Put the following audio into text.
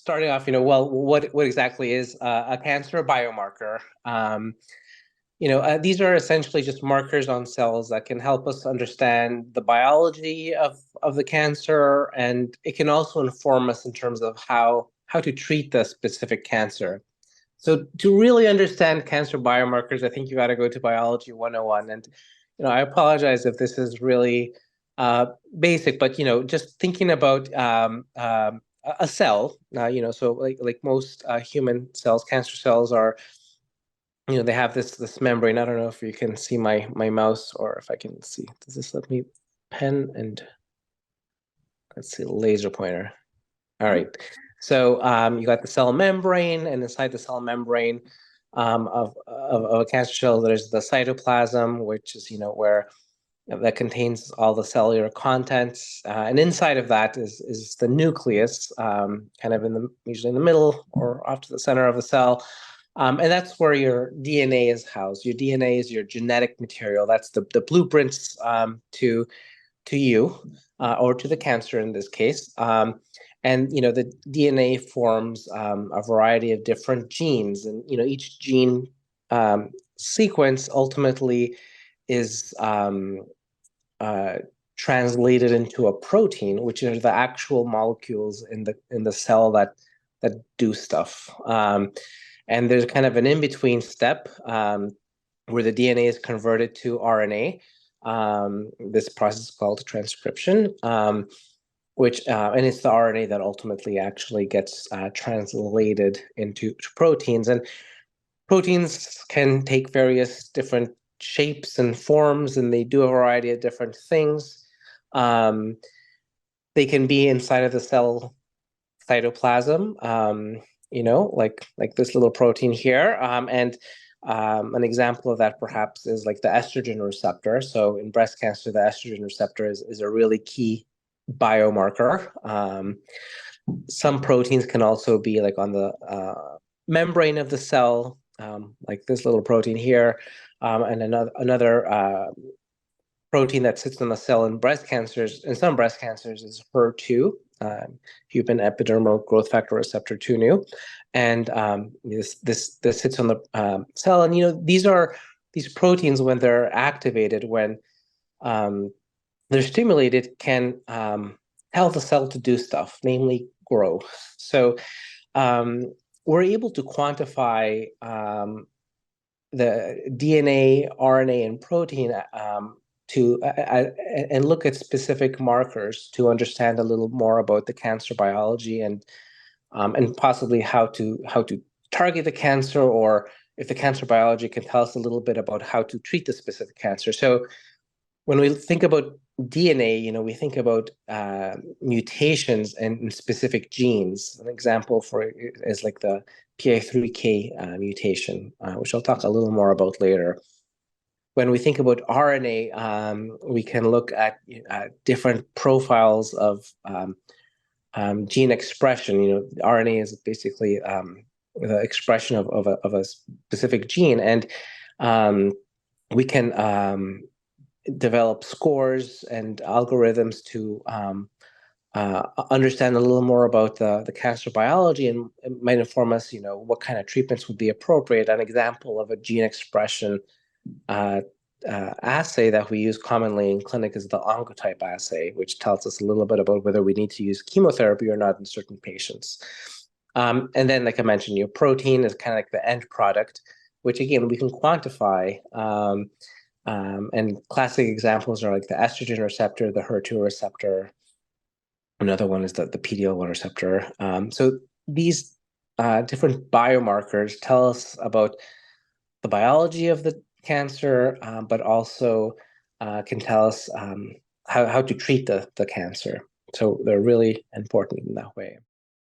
starting off, well, what exactly is a cancer biomarker? These are essentially just markers on cells that can help us understand the biology of the cancer, and it can also inform us in terms of how to treat the specific cancer. So to really understand cancer biomarkers, I think you got to go to Biology 101. And I apologize if this is really basic, but just thinking about a cell, so like most human cells, cancer cells are, they have this membrane. I don't know if you can see my mouse or if I can see. Does this let me pen and let's see, laser pointer. All right. So you got the cell membrane, and inside the cell membrane of a cancer cell, there's the cytoplasm, which is where that contains all the cellular contents, and inside of that is the nucleus, kind of usually in the middle or off to the center of the cell, and that's where your DNA is housed. Your DNA is your genetic material. That's the blueprints to you or to the cancer in this case. And the DNA forms a variety of different genes, and each gene sequence ultimately is translated into a protein, which are the actual molecules in the cell that do stuff. And there's kind of an in-between step where the DNA is converted to RNA. This process is called transcription, which and it's the RNA that ultimately actually gets translated into proteins. And proteins can take various different shapes and forms, and they do a variety of different things. They can be inside of the cell cytoplasm, like this little protein here. And an example of that perhaps is like the estrogen receptor. So in breast cancer, the estrogen receptor is a really key biomarker. Some proteins can also be like on the membrane of the cell, like this little protein here, and another protein that sits on the cell in breast cancers. In some breast cancers is HER2, human epidermal growth factor receptor 2 new, and this sits on the cell. And these proteins, when they're activated, when they're stimulated, can tell the cell to do stuff, namely grow. So we're able to quantify the DNA, RNA, and protein and look at specific markers to understand a little more about the cancer biology and possibly how to target the cancer, or if the cancer biology can tell us a little bit about how to treat the specific cancer. So when we think about DNA, we think about mutations in specific genes. An example for it is like the PI3K mutation, which I'll talk a little more about later. When we think about RNA, we can look at different profiles of gene expression. RNA is basically the expression of a specific gene, and we can develop scores and algorithms to understand a little more about the cancer biology, and it might inform us, what kind of treatments would be appropriate. An example of a gene expression assay that we use commonly in clinic is the Oncotype assay, which tells us a little bit about whether we need to use chemotherapy or not in certain patients. And then, like I mentioned, your protein is kind of like the end product, which again we can quantify. And classic examples are like the estrogen receptor, the HER2 receptor. Another one is the PD-L1 receptor. So these different biomarkers tell us about the biology of the cancer, but also can tell us how to treat the cancer. So they're really important in that way.